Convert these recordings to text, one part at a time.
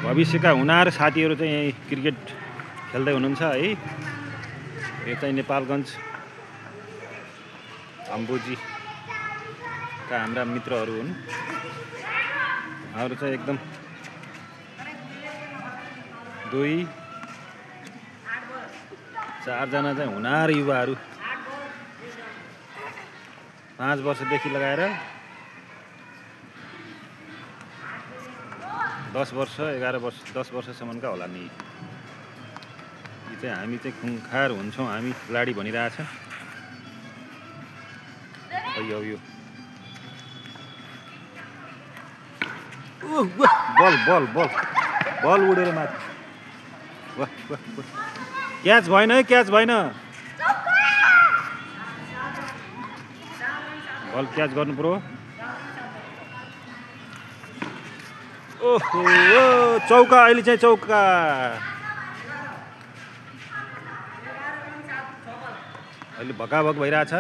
भविष्यका हुनार साथीहरू चाहिँ यही क्रिकेट खेल्दै हुनुहुन्छ है। यो चाहिँ नेपालगञ्ज अम्बुजीका हाम्रा मित्रहरू हुन्। उहाँहरू चाहिँ एकदम 2-4 जना चाहिँ हुनार युवाहरू 5 वर्षदेखि लगाएर 10 वर्ष 11 वर्ष 10 वर्षसम्मका होला नि। यो चाहिँ हामी चाहिँ खुङखार हुन्छौँ हामी खेलाडी भनिरहेछ। यो बल बल बल बल उडेर माथि। वाह वाह वाह, क्याच भएन है, क्याच भएन। बल क्याच गर्नु पर्यो। ओहो चौका, अहिले चाहिँ चौका। अहिले भकाभक भइरहेछ।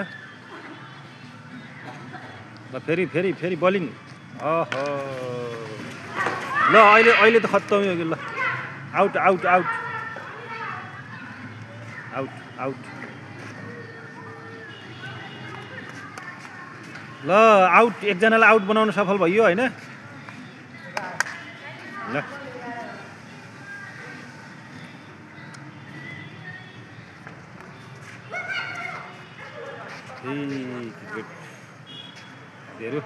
ल फेरि फेरि फेरि बलिङ। अहो ल अहिले त खत्तम हो। ल out out out out out. ल आउट, एकजनालाई आउट बनाउन सफल भयो होइन। ल क्रिकेटहरू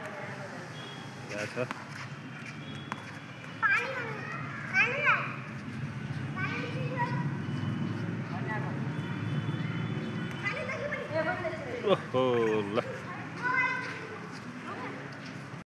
क्या छ। ओहो ल